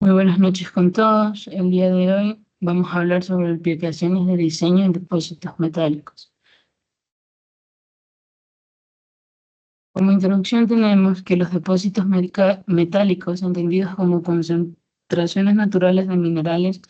Muy buenas noches con todos. El día de hoy vamos a hablar sobre aplicaciones de diseño en depósitos metálicos. Como introducción tenemos que los depósitos metálicos, entendidos como concentraciones naturales de minerales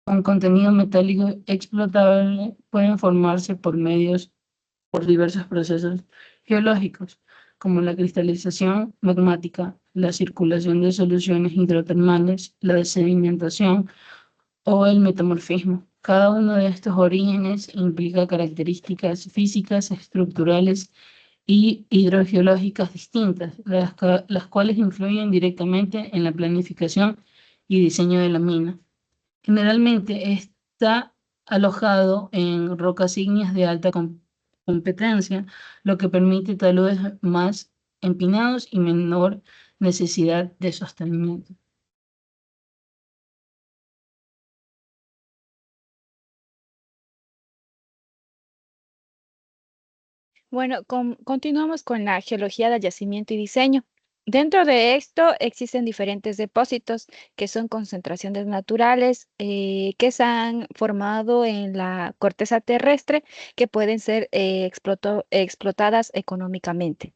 con contenido metálico explotable, pueden formarse por diversos procesos geológicos, como la cristalización magmática, la circulación de soluciones hidrotermales, la sedimentación o el metamorfismo. Cada uno de estos orígenes implica características físicas, estructurales y hidrogeológicas distintas, las cuales influyen directamente en la planificación y diseño de la mina. Generalmente está alojado en rocas ígneas de alta competencia, lo que permite taludes más empinados y menor necesidad de sostenimiento. Bueno, continuamos con la geología del yacimiento y diseño. Dentro de esto existen diferentes depósitos que son concentraciones naturales que se han formado en la corteza terrestre que pueden ser explotadas económicamente.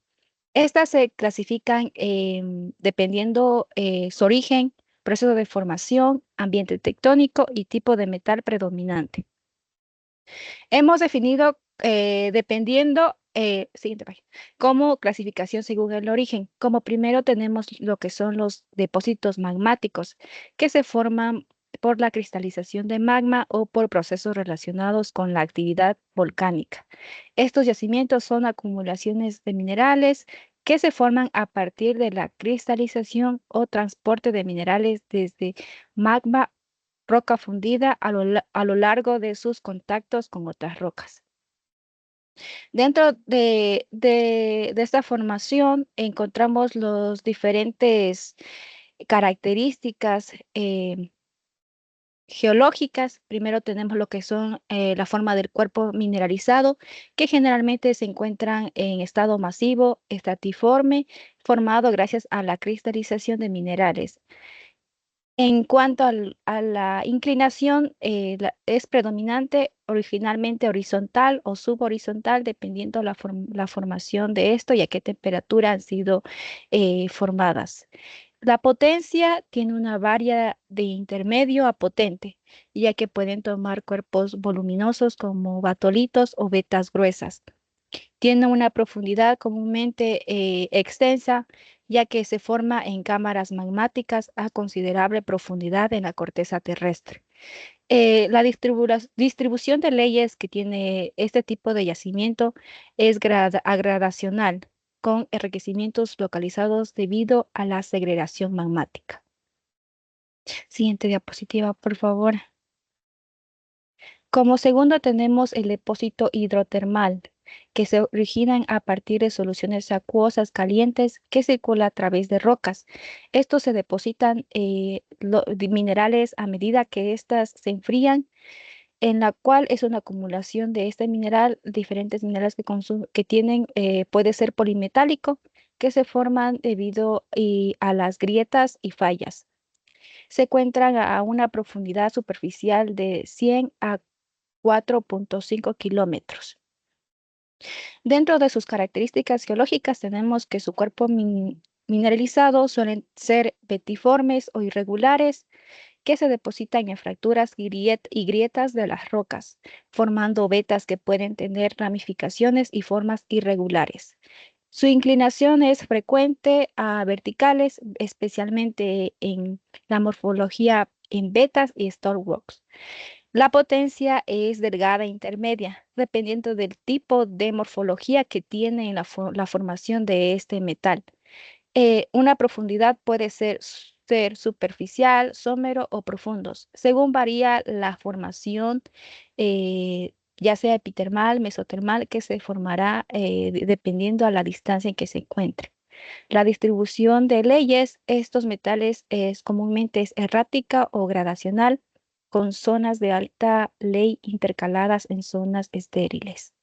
Estas se clasifican dependiendo su origen, proceso de formación, ambiente tectónico y tipo de metal predominante. Hemos definido, dependiendo, siguiente página, como clasificación según el origen. Como primero tenemos lo que son los depósitos magmáticos, que se forman por la cristalización de magma o por procesos relacionados con la actividad volcánica. Estos yacimientos son acumulaciones de minerales que se forman a partir de la cristalización o transporte de minerales desde magma roca fundida a lo largo de sus contactos con otras rocas. Dentro de esta formación encontramos las diferentes características geológicas. Primero tenemos lo que son la forma del cuerpo mineralizado, que generalmente se encuentran en estado masivo, estratiforme, formado gracias a la cristalización de minerales. En cuanto a la inclinación, es predominante originalmente horizontal o subhorizontal, dependiendo la formación de esto y a qué temperatura han sido formadas. La potencia tiene una varia de intermedio a potente, ya que pueden tomar cuerpos voluminosos como batolitos o vetas gruesas. Tiene una profundidad comúnmente extensa, ya que se forma en cámaras magmáticas a considerable profundidad en la corteza terrestre. La distribución de leyes que tiene este tipo de yacimiento es gradacional, con enriquecimientos localizados debido a la segregación magmática. Siguiente diapositiva, por favor. Como segundo tenemos el depósito hidrotermal, que se originan a partir de soluciones acuosas calientes que circulan a través de rocas. Estos se depositan de minerales a medida que éstas se enfrían, en la cual es una acumulación de este mineral, diferentes minerales que tienen, puede ser polimetálico, que se forman debido a las grietas y fallas. Se encuentran a una profundidad superficial de 100 a 4,5 kilómetros. Dentro de sus características geológicas tenemos que su cuerpo mineralizado suelen ser betiformes o irregulares que se depositan en fracturas y grietas de las rocas, formando vetas que pueden tener ramificaciones y formas irregulares. Su inclinación es frecuente a verticales, especialmente en la morfología en vetas y stoneworks. La potencia es delgada e intermedia, dependiendo del tipo de morfología que tiene en la formación de este metal. Una profundidad puede ser superficial, somero o profundos, según varía la formación, ya sea epitermal, mesotermal, que se formará dependiendo a la distancia en que se encuentre. La distribución de leyes, estos metales comúnmente es errática o gradacional, con zonas de alta ley intercaladas en zonas estériles.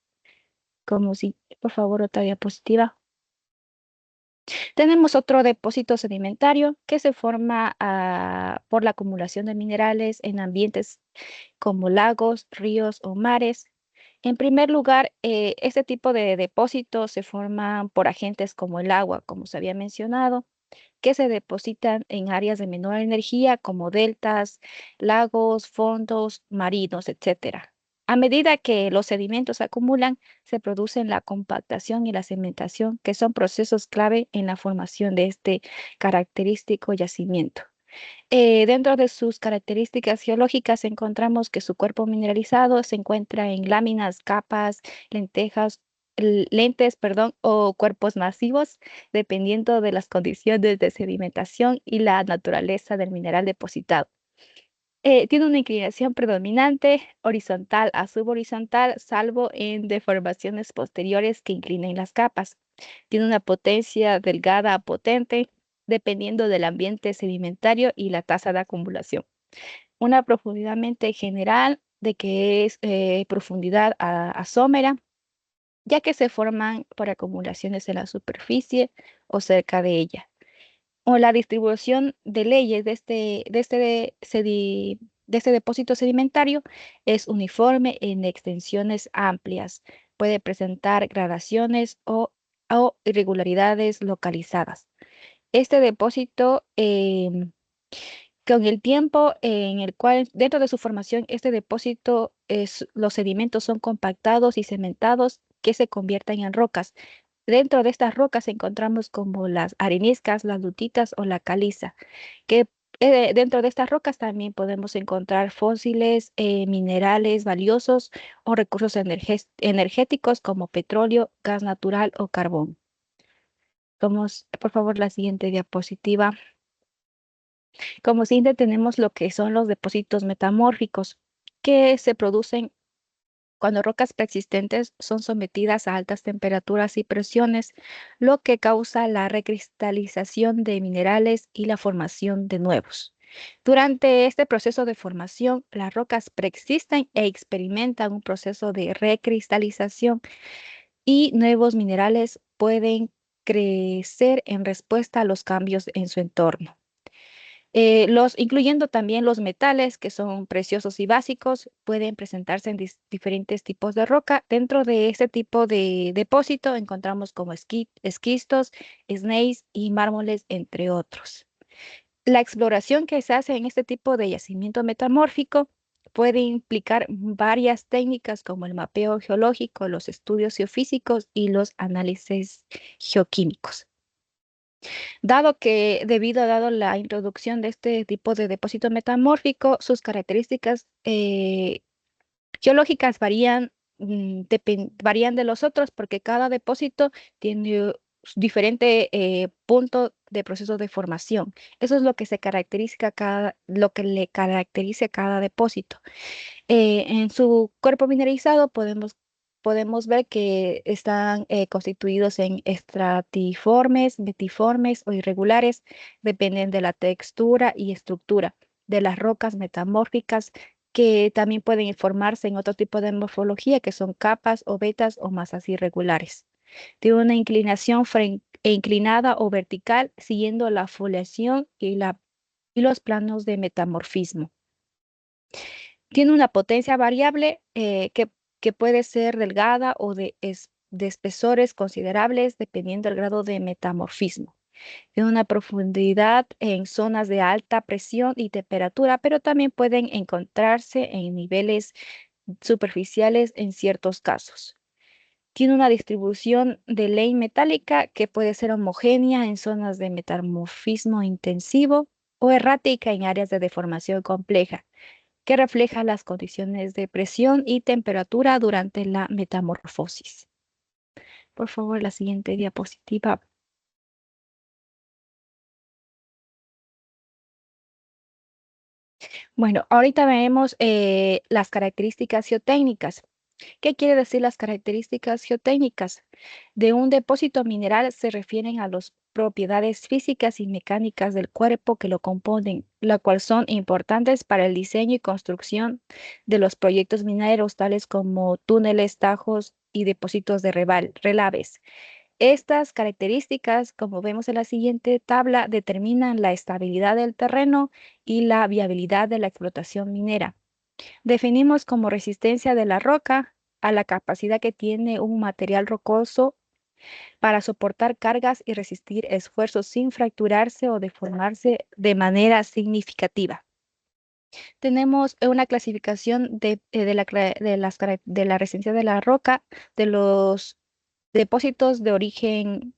Como si, por favor, otra diapositiva. Tenemos otro depósito sedimentario que se forma por la acumulación de minerales en ambientes como lagos, ríos o mares. En primer lugar, este tipo de depósitos se forman por agentes como el agua, como se había mencionado, que se depositan en áreas de menor energía como deltas, lagos, fondos marinos, etcétera. A medida que los sedimentos se acumulan, se producen la compactación y la cementación, que son procesos clave en la formación de este característico yacimiento. Dentro de sus características geológicas encontramos que su cuerpo mineralizado se encuentra en láminas, capas, lentes, perdón, o cuerpos masivos, dependiendo de las condiciones de sedimentación y la naturaleza del mineral depositado. Tiene una inclinación predominante horizontal a subhorizontal, salvo en deformaciones posteriores que inclinen las capas. Tiene una potencia delgada a potente, dependiendo del ambiente sedimentario y la tasa de acumulación. Una profundidad general de que es profundidad asómera, ya que se forman por acumulaciones en la superficie o cerca de ella. O la distribución de leyes de este depósito sedimentario es uniforme en extensiones amplias. Puede presentar gradaciones o irregularidades localizadas. Este depósito, con el tiempo en el cual, dentro de su formación, este depósito, los sedimentos son compactados y cementados que se convierten en rocas. Dentro de estas rocas encontramos como las areniscas, las lutitas o la caliza, que dentro de estas rocas también podemos encontrar fósiles, minerales valiosos o recursos energéticos como petróleo, gas natural o carbón. Vamos, por favor, la siguiente diapositiva. Como siguiente tenemos lo que son los depósitos metamórficos, que se producen cuando rocas preexistentes son sometidas a altas temperaturas y presiones, lo que causa la recristalización de minerales y la formación de nuevos. Durante este proceso de formación, las rocas preexisten e experimentan un proceso de recristalización y nuevos minerales pueden crecer en respuesta a los cambios en su entorno. Incluyendo también los metales que son preciosos y básicos, pueden presentarse en diferentes tipos de roca. Dentro de este tipo de depósito encontramos como esquistos, sneiss y mármoles, entre otros. La exploración que se hace en este tipo de yacimiento metamórfico puede implicar varias técnicas como el mapeo geológico, los estudios geofísicos y los análisis geoquímicos. Dado la introducción de este tipo de depósito metamórfico, sus características geológicas varían de los otros porque cada depósito tiene diferente punto de proceso de formación. Eso es lo que lo que le caracteriza a cada depósito. En su cuerpo mineralizado podemos ver que están constituidos en estratiformes, metiformes o irregulares, dependen de la textura y estructura de las rocas metamórficas, que también pueden formarse en otro tipo de morfología, que son capas o vetas o masas irregulares. Tiene una inclinación inclinada o vertical, siguiendo la foliación y los planos de metamorfismo. Tiene una potencia variable que puede ser delgada o de espesores considerables dependiendo del grado de metamorfismo. Tiene una profundidad en zonas de alta presión y temperatura, pero también pueden encontrarse en niveles superficiales en ciertos casos. Tiene una distribución de ley metálica que puede ser homogénea en zonas de metamorfismo intensivo o errática en áreas de deformación compleja, que refleja las condiciones de presión y temperatura durante la metamorfosis. Por favor, la siguiente diapositiva. Bueno, ahorita vemos las características geotécnicas. ¿Qué quiere decir las características geotécnicas? De un depósito mineral se refieren a las propiedades físicas y mecánicas del cuerpo que lo componen, las cuales son importantes para el diseño y construcción de los proyectos mineros, tales como túneles, tajos y depósitos de relaves. Estas características, como vemos en la siguiente tabla, determinan la estabilidad del terreno y la viabilidad de la explotación minera. Definimos como resistencia de la roca a la capacidad que tiene un material rocoso para soportar cargas y resistir esfuerzos sin fracturarse o deformarse de manera significativa. Tenemos una clasificación de la resistencia de la roca, de los depósitos de origen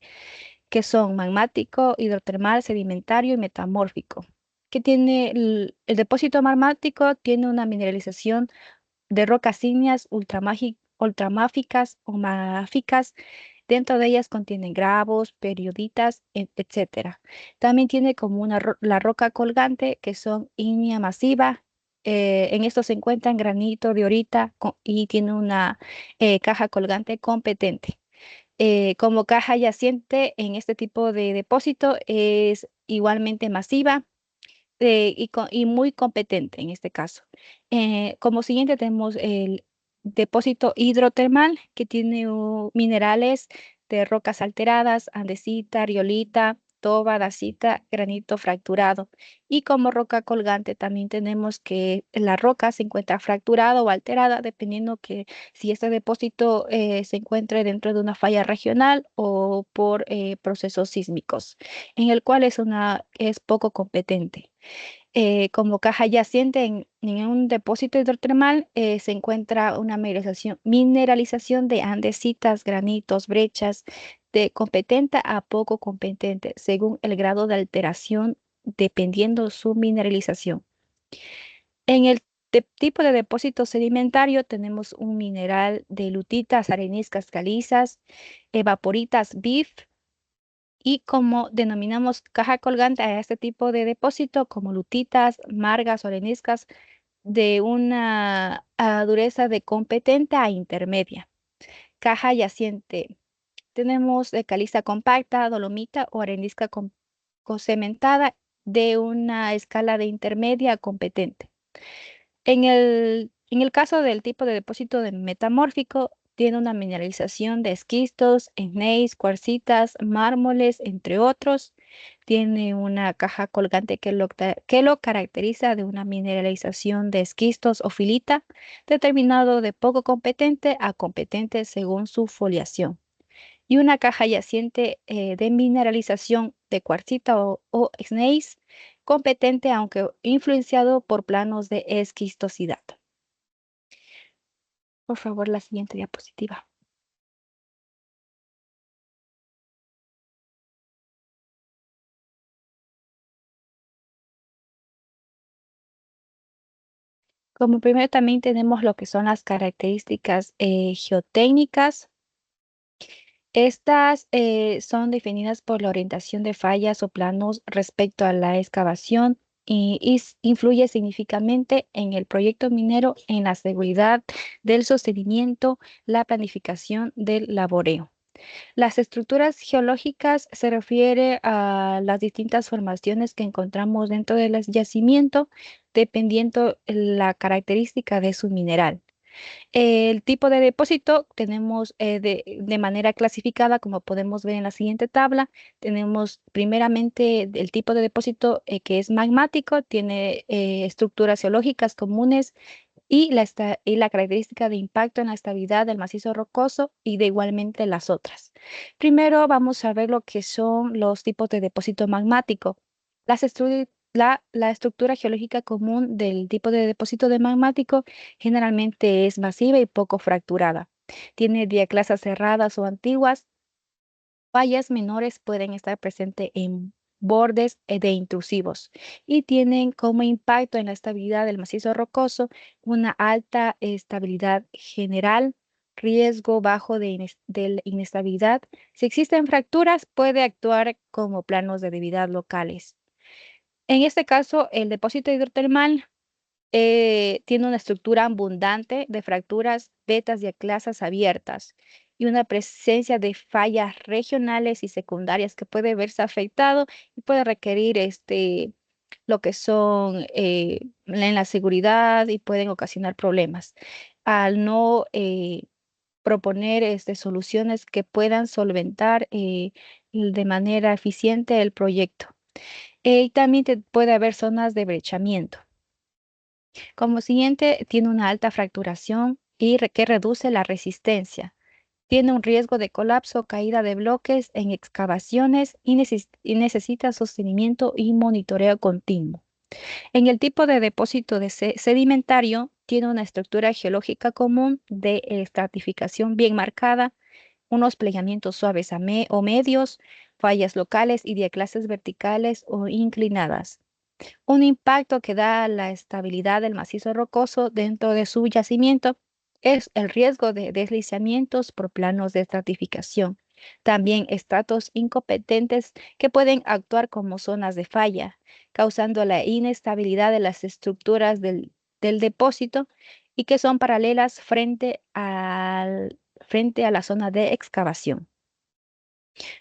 que son magmático, hidrotermal, sedimentario y metamórfico. Que tiene el depósito magmático tiene una mineralización de rocas ígneas ultramáficas o máficas. Dentro de ellas contienen gravos, perioditas, etcétera. También tiene como la roca colgante, que son ígnea masiva. En esto se encuentran granito, diorita y tiene una caja colgante competente. Como caja yaciente en este tipo de depósito es igualmente masiva y muy competente en este caso. Como siguiente tenemos el depósito hidrotermal que tiene minerales de rocas alteradas, andesita, riolita, toba, dacita, granito fracturado. Y como roca colgante también tenemos que la roca se encuentra fracturada o alterada dependiendo que si este depósito se encuentre dentro de una falla regional o por procesos sísmicos, en el cual es poco competente. Como caja yaciente en un depósito hidrotermal se encuentra una mineralización de andesitas, granitos, brechas de competente a poco competente, según el grado de alteración, dependiendo su mineralización. En el tipo de depósito sedimentario tenemos un mineral de lutitas, areniscas calizas, evaporitas, BIF, y como denominamos caja colgante a este tipo de depósito como lutitas, margas o areniscas de una dureza de competente a intermedia. Caja yaciente. Tenemos de caliza compacta, dolomita o arenisca cementada de una escala de intermedia a competente. En el caso del tipo de depósito de metamórfico, tiene una mineralización de esquistos, gneiss, cuarcitas, mármoles, entre otros. Tiene una caja colgante que lo caracteriza de una mineralización de esquistos o filita, determinado de poco competente a competente según su foliación. Y una caja yaciente de mineralización de cuarcita o gneiss, competente aunque influenciado por planos de esquistosidad. Por favor, la siguiente diapositiva. Como primero también tenemos lo que son las características geotécnicas. Estas son definidas por la orientación de fallas o planos respecto a la excavación y influye significativamente en el proyecto minero, en la seguridad del sostenimiento, la planificación del laboreo. Las estructuras geológicas se refiere a las distintas formaciones que encontramos dentro del yacimiento, dependiendo la característica de su mineral. El tipo de depósito tenemos de manera clasificada, como podemos ver en la siguiente tabla. Tenemos primeramente el tipo de depósito que es magmático, tiene estructuras geológicas comunes y la característica de impacto en la estabilidad del macizo rocoso y de igualmente las otras. Primero vamos a ver lo que son los tipos de depósito magmático. La estructura geológica común del tipo de depósito de magmático generalmente es masiva y poco fracturada. Tiene diaclasas cerradas o antiguas. Fallas menores pueden estar presentes en bordes de intrusivos y tienen como impacto en la estabilidad del macizo rocoso una alta estabilidad general, riesgo bajo de inestabilidad. Si existen fracturas, puede actuar como planos de debilidad locales. En este caso, el depósito hidrotermal tiene una estructura abundante de fracturas betas y aclasas abiertas y una presencia de fallas regionales y secundarias que puede verse afectado y puede requerir lo que son en la seguridad y pueden ocasionar problemas. Al no proponer soluciones que puedan solventar de manera eficiente el proyecto. Y también puede haber zonas de brechamiento. Como siguiente, tiene una alta fracturación y que reduce la resistencia. Tiene un riesgo de colapso o caída de bloques en excavaciones y necesita sostenimiento y monitoreo continuo. En el tipo de depósito de sedimentario, tiene una estructura geológica común de estratificación bien marcada, unos plegamientos suaves o medios, fallas locales y de clases verticales o inclinadas. Un impacto que da la estabilidad del macizo rocoso dentro de su yacimiento es el riesgo de deslizamientos por planos de estratificación. También estratos incompetentes que pueden actuar como zonas de falla, causando la inestabilidad de las estructuras del depósito y que son paralelas frente a la zona de excavación.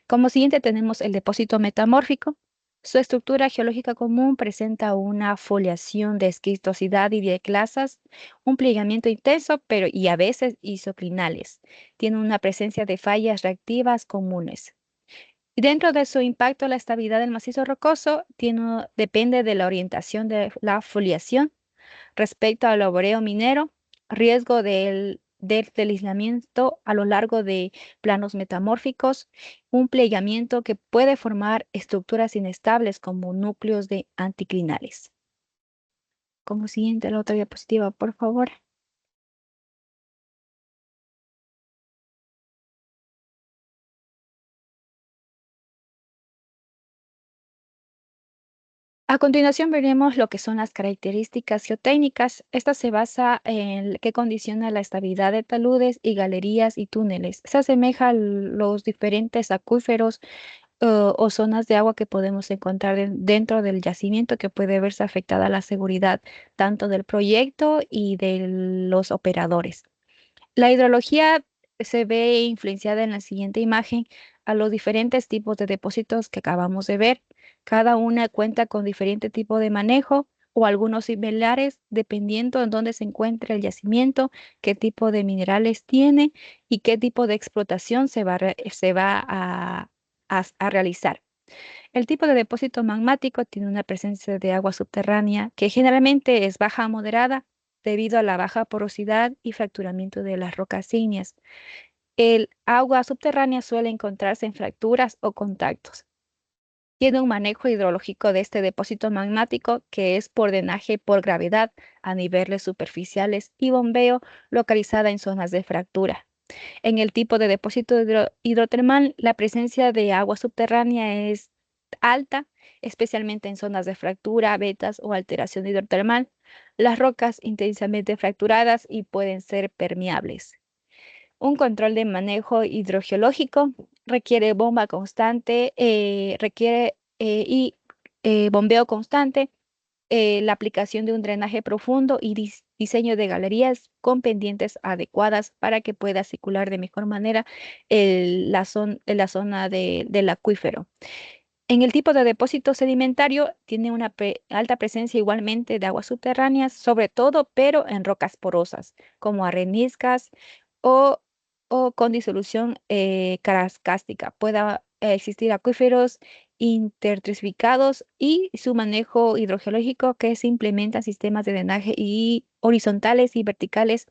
Como siguiente tenemos el depósito metamórfico. Su estructura geológica común presenta una foliación de esquistosidad y de clasas, un plegamiento intenso y a veces isoclinales. Tiene una presencia de fallas reactivas comunes. Y dentro de su impacto, la estabilidad del macizo rocoso depende de la orientación de la foliación respecto al laboreo minero, riesgo del deslizamiento a lo largo de planos metamórficos, un plegamiento que puede formar estructuras inestables como núcleos de anticlinales. Como siguiente, la otra diapositiva, por favor. A continuación veremos lo que son las características geotécnicas. Esta se basa en qué condiciona la estabilidad de taludes y galerías y túneles. Se asemeja a los diferentes acuíferos o zonas de agua que podemos encontrar dentro del yacimiento que puede verse afectada la seguridad tanto del proyecto y de los operadores. La hidrología se ve influenciada en la siguiente imagen a los diferentes tipos de depósitos que acabamos de ver. Cada una cuenta con diferente tipo de manejo o algunos similares dependiendo en dónde se encuentra el yacimiento, qué tipo de minerales tiene y qué tipo de explotación se va a realizar. El tipo de depósito magmático tiene una presencia de agua subterránea que generalmente es baja a moderada debido a la baja porosidad y fracturamiento de las rocas ígneas. El agua subterránea suele encontrarse en fracturas o contactos. Tiene un manejo hidrológico de este depósito magmático que es por drenaje por gravedad a niveles superficiales y bombeo localizada en zonas de fractura. En el tipo de depósito hidrotermal, la presencia de agua subterránea es alta, especialmente en zonas de fractura, vetas o alteración hidrotermal. Las rocas intensamente fracturadas y pueden ser permeables. Un control de manejo hidrogeológico requiere bomba constante, bombeo constante, la aplicación de un drenaje profundo y diseño de galerías con pendientes adecuadas para que pueda circular de mejor manera la zona del acuífero. En el tipo de depósito sedimentario tiene una alta presencia igualmente de aguas subterráneas, sobre todo, pero en rocas porosas, como areniscas o, o con disolución carascástica. Pueda existir acuíferos interstratificados y su manejo hidrogeológico que se implementan sistemas de drenaje y horizontales y verticales,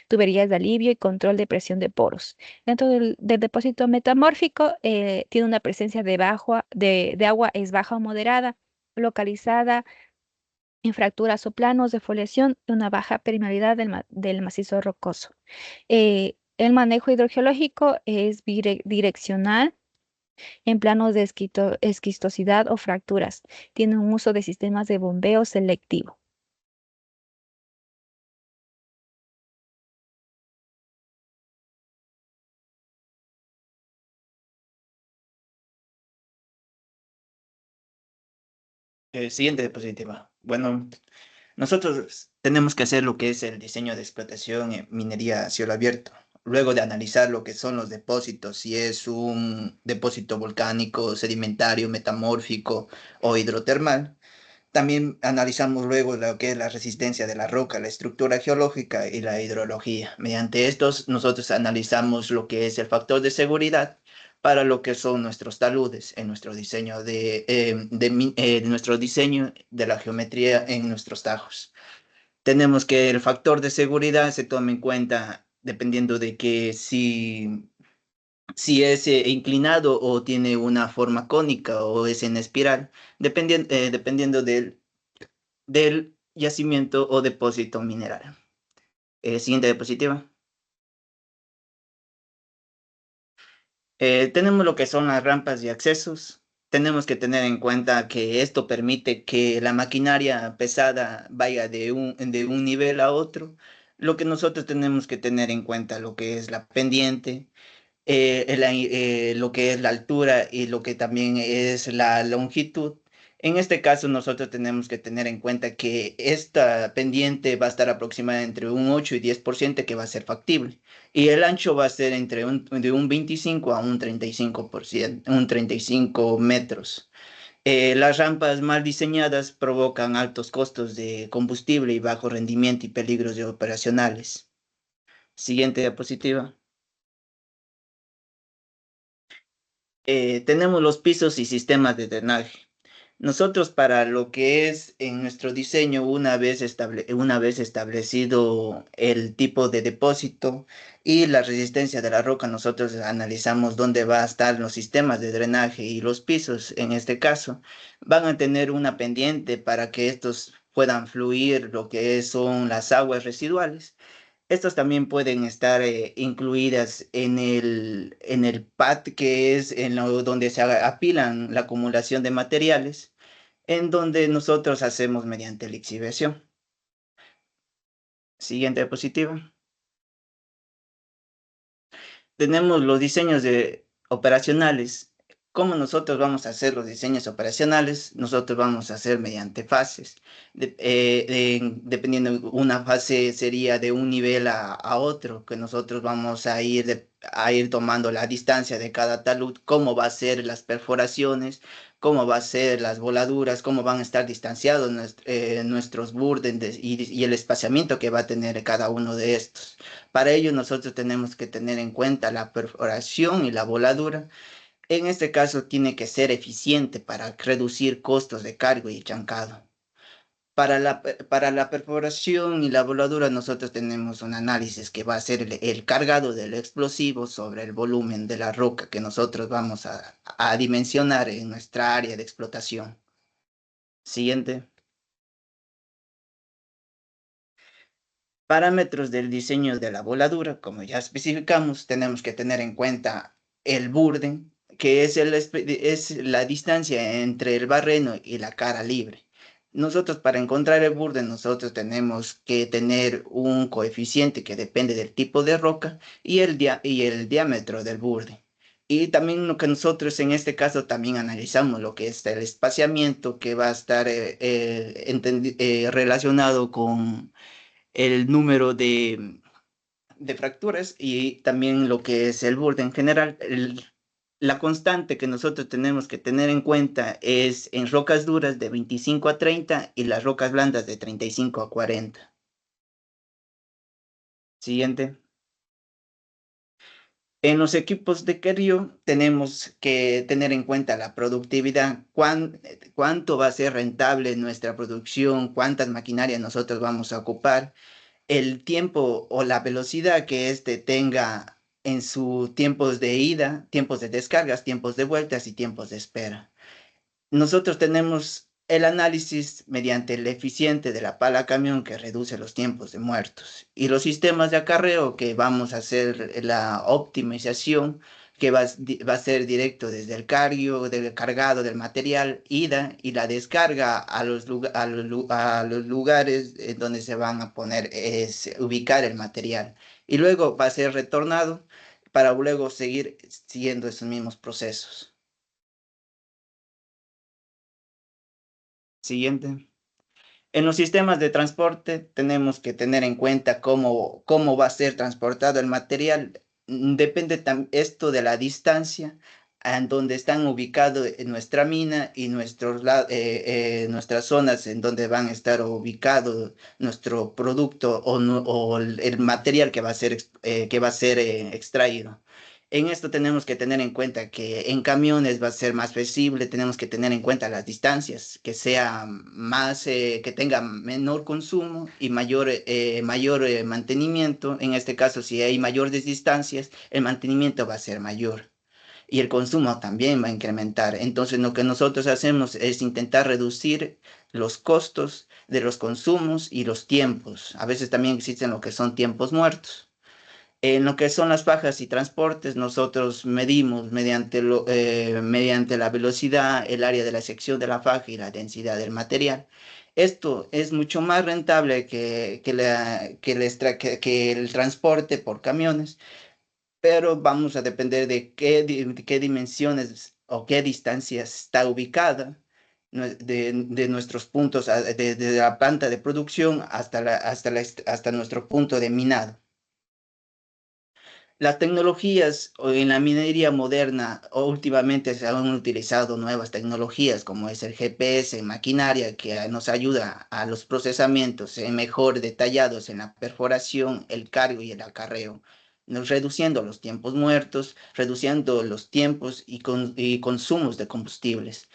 tuberías de alivio y control de presión de poros. Dentro del depósito metamórfico tiene una presencia de agua es baja o moderada, localizada en fracturas o planos de foliación y una baja permeabilidad del macizo rocoso. El manejo hidrogeológico es direccional en planos de esquistosidad o fracturas. Tiene un uso de sistemas de bombeo selectivo. Siguiente diapositiva. Bueno, nosotros tenemos que hacer lo que es el diseño de explotación en minería a cielo abierto. Luego de analizar lo que son los depósitos, si es un depósito volcánico, sedimentario, metamórfico o hidrotermal, También analizamos luego lo que es la resistencia de la roca, la estructura geológica y la hidrología. Mediante estos, nosotros analizamos lo que es el factor de seguridad para lo que son nuestros taludes en nuestro diseño nuestro diseño de la geometría en nuestros tajos. Tenemos que el factor de seguridad se tome en cuenta dependiendo de que si es inclinado o tiene una forma cónica o es en espiral, dependiendo del yacimiento o depósito mineral. Siguiente diapositiva. Tenemos lo que son las rampas y accesos. Tenemos que tener en cuenta que esto permite que la maquinaria pesada vaya de un nivel a otro. Lo que nosotros tenemos que tener en cuenta, lo que es la pendiente, lo que es la altura y lo que también es la longitud. En este caso, nosotros tenemos que tener en cuenta que esta pendiente va a estar aproximada entre un 8 y 10% que va a ser factible. Y el ancho va a ser de un 25 a un 35%, un 35 metros. Las rampas mal diseñadas provocan altos costos de combustible y bajo rendimiento y peligros operacionales. Siguiente diapositiva. Tenemos los pisos y sistemas de drenaje. Nosotros para lo que es en nuestro diseño, una vez establecido el tipo de depósito y la resistencia de la roca, nosotros analizamos dónde va a estar los sistemas de drenaje y los pisos, en este caso, van a tener una pendiente para que estos puedan fluir lo que son las aguas residuales. Estas también pueden estar incluidas en el pad, que es donde se apilan la acumulación de materiales, en donde nosotros hacemos mediante lixiviación. Siguiente diapositiva. Tenemos los diseños operacionales. ¿Cómo nosotros vamos a hacer los diseños operacionales? Nosotros vamos a hacer mediante fases. Dependiendo, una fase sería de un nivel a otro, que nosotros vamos a ir tomando la distancia de cada talud, cómo va a ser las perforaciones, cómo va a ser las voladuras, cómo van a estar distanciados nuestros burdens y el espaciamiento que va a tener cada uno de estos. Para ello nosotros tenemos que tener en cuenta la perforación y la voladura. En este caso tiene que ser eficiente para reducir costos de cargo y chancado. Para la perforación y la voladura nosotros tenemos un análisis que va a ser el cargado del explosivo sobre el volumen de la roca que nosotros vamos a dimensionar en nuestra área de explotación. Siguiente. Parámetros del diseño de la voladura, como ya especificamos, tenemos que tener en cuenta el burden, que es la distancia entre el barreno y la cara libre. Nosotros para encontrar el burden, nosotros tenemos que tener un coeficiente que depende del tipo de roca y el diámetro del burden. Y también lo que nosotros en este caso también analizamos lo que es el espaciamiento que va a estar relacionado con el número de fracturas y también lo que es el borde en general. La constante que nosotros tenemos que tener en cuenta es en rocas duras de 25 a 30 y las rocas blandas de 35 a 40. Siguiente. En los equipos de Kerio tenemos que tener en cuenta la productividad, cuánto va a ser rentable nuestra producción, cuántas maquinarias nosotros vamos a ocupar, el tiempo o la velocidad que éste tenga en sus tiempos de ida, tiempos de descargas, tiempos de vueltas y tiempos de espera. Nosotros tenemos el análisis mediante el eficiente de la pala camión que reduce los tiempos de muertos y los sistemas de acarreo que vamos a hacer la optimización que va a ser directo desde el cargo, del cargado del material, ida y la descarga a los lugares donde se van a ubicar el material. Y luego va a ser retornado para luego seguir siguiendo esos mismos procesos. Siguiente. En los sistemas de transporte tenemos que tener en cuenta cómo va a ser transportado el material. Depende esto de la distancia. en donde están ubicados en nuestra mina y nuestras zonas en donde van a estar ubicados nuestro producto o el material que va a ser, extraído. En esto tenemos que tener en cuenta que en camiones va a ser más flexible, tenemos que tener en cuenta las distancias, que sea más, que tenga menor consumo y mayor mantenimiento. En este caso, si hay mayores distancias, el mantenimiento va a ser mayor y el consumo también va a incrementar. Entonces, lo que nosotros hacemos es intentar reducir los costos de los consumos y los tiempos. A veces también existen lo que son tiempos muertos. En lo que son las fajas y transportes, nosotros medimos mediante la velocidad, el área de la sección de la faja y la densidad del material. Esto es mucho más rentable que el transporte por camiones, pero vamos a depender de qué dimensiones o qué distancias está ubicada de nuestros puntos, de la planta de producción hasta nuestro punto de minado. Las tecnologías en la minería moderna últimamente se han utilizado nuevas tecnologías como es el GPS, maquinaria que nos ayuda a los procesamientos mejor detallados en la perforación, el cargo y el acarreo, reduciendo los tiempos muertos, reduciendo los tiempos y consumos de combustibles.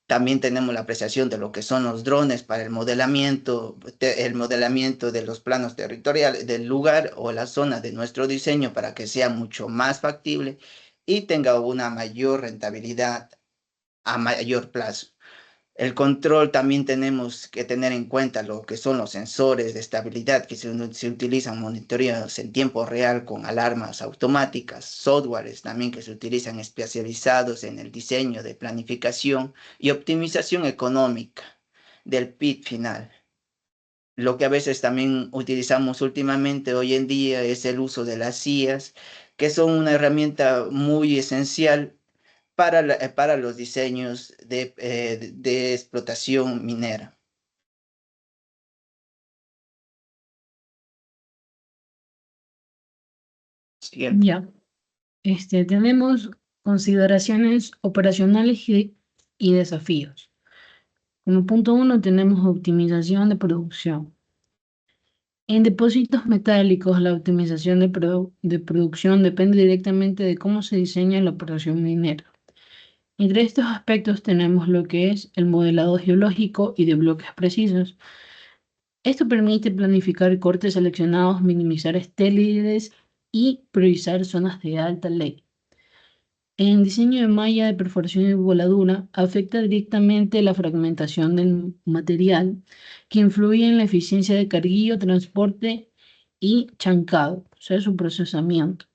También tenemos la apreciación de lo que son los drones para el modelamiento de los planos territoriales del lugar o la zona de nuestro diseño para que sea mucho más factible y tenga una mayor rentabilidad a mayor plazo. El control también tenemos que tener en cuenta lo que son los sensores de estabilidad que se utilizan monitoreados en tiempo real con alarmas automáticas, softwares también que se utilizan especializados en el diseño de planificación y optimización económica del PIT final. Lo que a veces también utilizamos últimamente hoy en día es el uso de las IAs, que son una herramienta muy esencial para los diseños de explotación minera. Siguiente. Ya. Tenemos consideraciones operacionales y desafíos. Como punto 1 tenemos optimización de producción. En depósitos metálicos, la optimización de producción depende directamente de cómo se diseña la operación minera. Entre estos aspectos tenemos lo que es el modelado geológico y de bloques precisos. Esto permite planificar cortes seleccionados, minimizar estélides y priorizar zonas de alta ley. En diseño de malla de perforación y voladura afecta directamente la fragmentación del material, que influye en la eficiencia de carguillo, transporte y chancado, o sea, su procesamiento.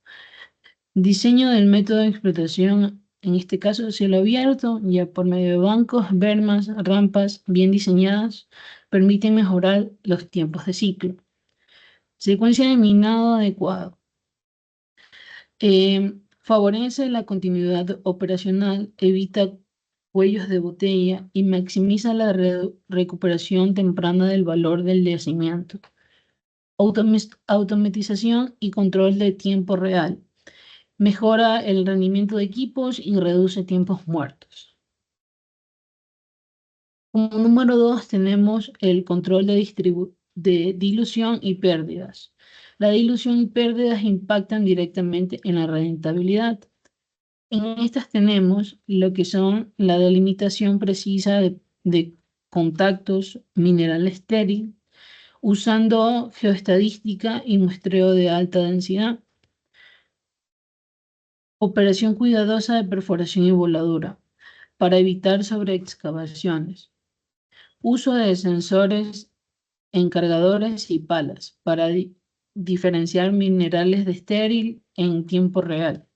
Diseño del método de explotación, en este caso cielo abierto, ya por medio de bancos, bermas, rampas bien diseñadas, permiten mejorar los tiempos de ciclo. Secuencia de minado adecuado. Favorece la continuidad operacional, evita cuellos de botella y maximiza la recuperación temprana del valor del yacimiento. Automatización y control de tiempo real. Mejora el rendimiento de equipos y reduce tiempos muertos. Como número 2 tenemos el control de dilución y pérdidas. La dilución y pérdidas impactan directamente en la rentabilidad. En estas tenemos lo que son la delimitación precisa de contactos mineral estéril, usando geoestadística y muestreo de alta densidad. Operación cuidadosa de perforación y voladura para evitar sobreexcavaciones. Uso de sensores en cargadores y palas para diferenciar minerales de estéril en tiempo real.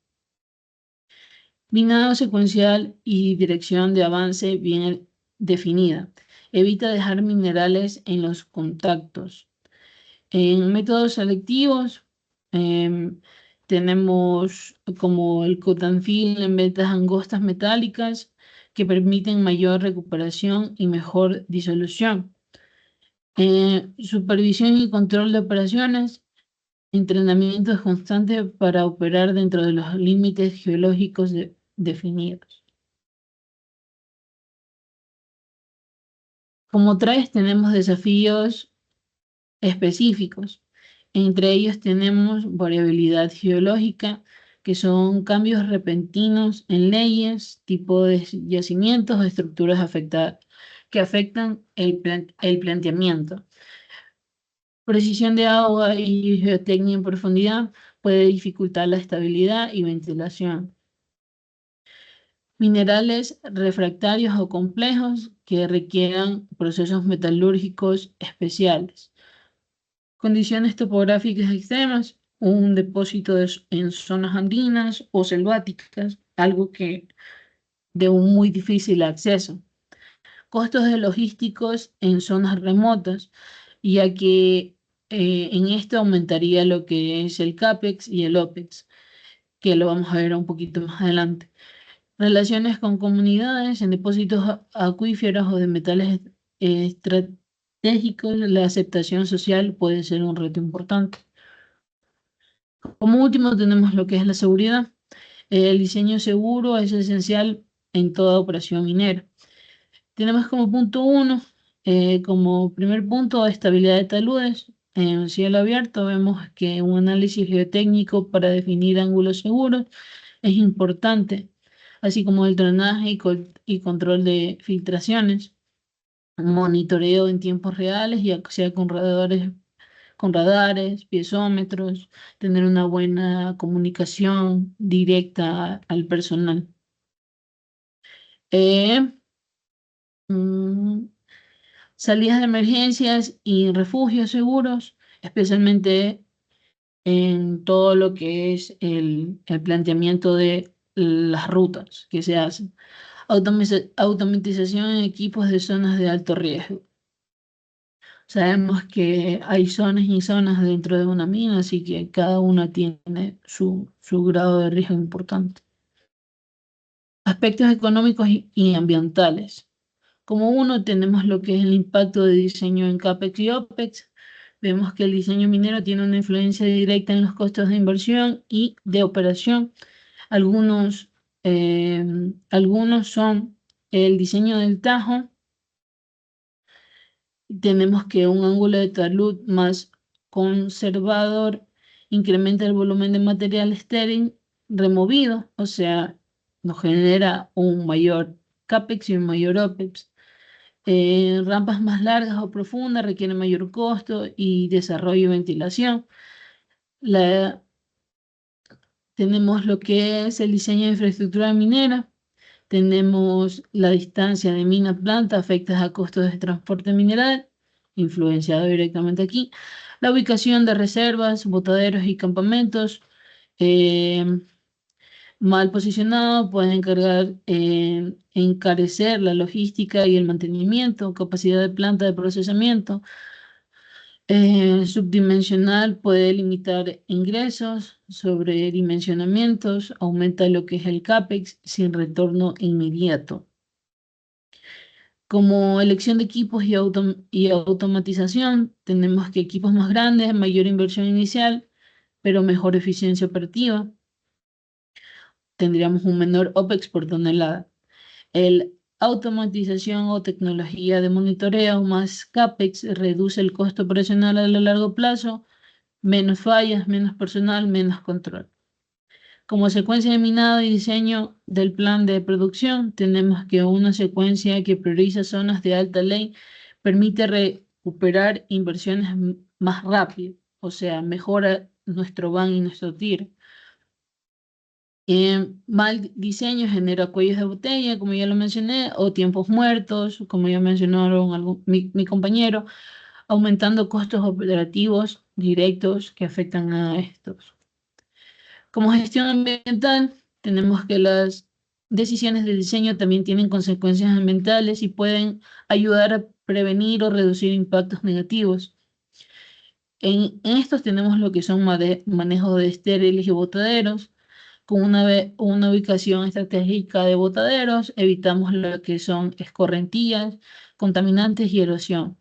Minado secuencial y dirección de avance bien definida. Evita dejar minerales en los contactos. En métodos selectivos tenemos como el cut and fill en vetas angostas metálicas que permiten mayor recuperación y mejor disolución. Supervisión y control de operaciones, entrenamientos constantes para operar dentro de los límites geológicos definidos. Como traes, tenemos desafíos específicos. Entre ellos tenemos variabilidad geológica, que son cambios repentinos en leyes, tipo de yacimientos o estructuras que afectan el planteamiento. Precisión de agua y geotecnia en profundidad puede dificultar la estabilidad y ventilación. Minerales refractarios o complejos que requieran procesos metalúrgicos especiales. Condiciones topográficas extremas, un depósito en zonas andinas o selváticas, algo que de un muy difícil acceso. Costos de logísticos en zonas remotas, ya que en esto aumentaría lo que es el CAPEX y el OPEX, que lo vamos a ver un poquito más adelante. Relaciones con comunidades en depósitos acuíferos o de metales estratégicos, la aceptación social puede ser un reto importante. Como último tenemos lo que es la seguridad. El diseño seguro es esencial en toda operación minera. Tenemos como punto 1, como primer punto, estabilidad de taludes. En cielo abierto vemos que un análisis geotécnico para definir ángulos seguros es importante, así como el drenaje y control de filtraciones, monitoreo en tiempos reales, ya sea con radares, piezómetros, tener una buena comunicación directa al personal. Salidas de emergencias y refugios seguros, especialmente en todo lo que es el planteamiento de las rutas que se hacen. Automatización en equipos de zonas de alto riesgo. Sabemos que hay zonas y zonas dentro de una mina, así que cada una tiene su grado de riesgo importante. Aspectos económicos y ambientales. Como uno, tenemos lo que es el impacto de diseño en CAPEX y OPEX. Vemos que el diseño minero tiene una influencia directa en los costos de inversión y de operación. Algunos son el diseño del tajo. Tenemos que un ángulo de talud más conservador incrementa el volumen de material estéril removido, o sea, nos genera un mayor CAPEX y un mayor OPEX. Rampas más largas o profundas requieren mayor costo y desarrollo y ventilación. Tenemos lo que es el diseño de infraestructura minera. Tenemos la distancia de mina a planta afecta a costos de transporte mineral, influenciado directamente aquí. La ubicación de reservas, botaderos y campamentos mal posicionados pueden encarecer la logística y el mantenimiento, capacidad de planta de procesamiento. Subdimensional puede limitar ingresos, sobredimensionamientos, aumenta lo que es el CAPEX sin retorno inmediato. Como elección de equipos y automatización, tenemos que equipos más grandes, mayor inversión inicial, pero mejor eficiencia operativa. Tendríamos un menor OPEX por tonelada. El automatización o tecnología de monitoreo más CAPEX reduce el costo operacional a lo largo plazo, menos fallas, menos personal, menos control. Como secuencia de minado y diseño del plan de producción, tenemos que una secuencia que prioriza zonas de alta ley permite recuperar inversiones más rápido, o sea, mejora nuestro van y nuestro TIR. Mal diseño genera cuellos de botella, como ya lo mencioné, o tiempos muertos, como ya mencionaron mi compañero, aumentando costos operativos directos que afectan a estos. Como gestión ambiental, tenemos que las decisiones de diseño también tienen consecuencias ambientales y pueden ayudar a prevenir o reducir impactos negativos. En estos tenemos lo que son manejo de estériles y botaderos. Con una ubicación estratégica de botaderos, evitamos lo que son escorrentías, contaminantes y erosión.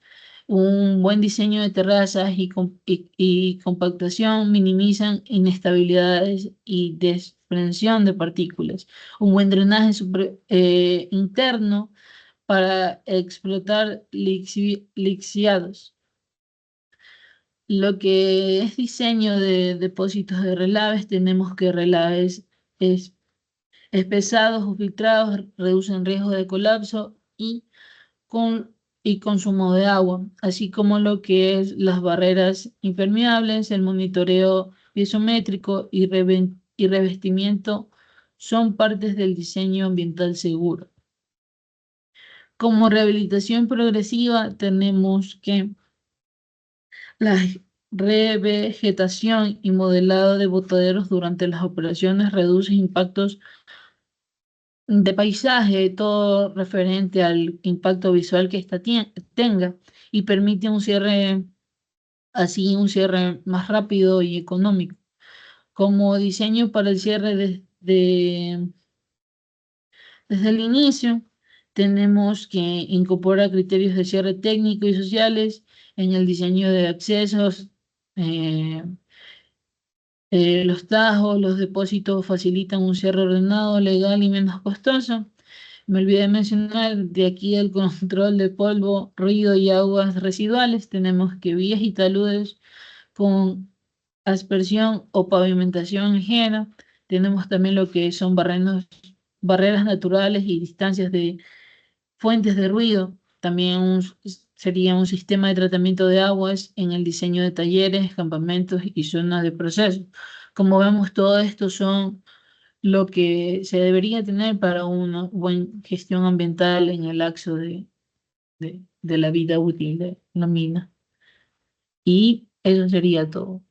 Un buen diseño de terrazas y compactación minimizan inestabilidades y suspensión de partículas, un buen drenaje interno para explotar lixiados. Lo que es diseño de depósitos de relaves, tenemos que relaves pesados o filtrados reducen riesgo de colapso y consumo de agua, así como lo que es las barreras impermeables, el monitoreo piezométrico y revestimiento son partes del diseño ambiental seguro. Como rehabilitación progresiva tenemos que la revegetación y modelado de botaderos durante las operaciones reduce impactos de paisaje, todo referente al impacto visual que esta tenga y permite un cierre más rápido y económico. Como diseño para el cierre desde el inicio, tenemos que incorporar criterios de cierre técnico y sociales en el diseño de accesos, eh, los tajos, los depósitos facilitan un cierre ordenado, legal y menos costoso. Me olvidé mencionar de aquí el control de polvo, ruido y aguas residuales. Tenemos que vías y taludes con aspersión o pavimentación ligera. Tenemos también lo que son barreras naturales y distancias de fuentes de ruido. También sería un sistema de tratamiento de aguas en el diseño de talleres, campamentos y zonas de proceso. Como vemos, todo esto son lo que se debería tener para una buena gestión ambiental en el lapso de la vida útil de la mina. Y eso sería todo.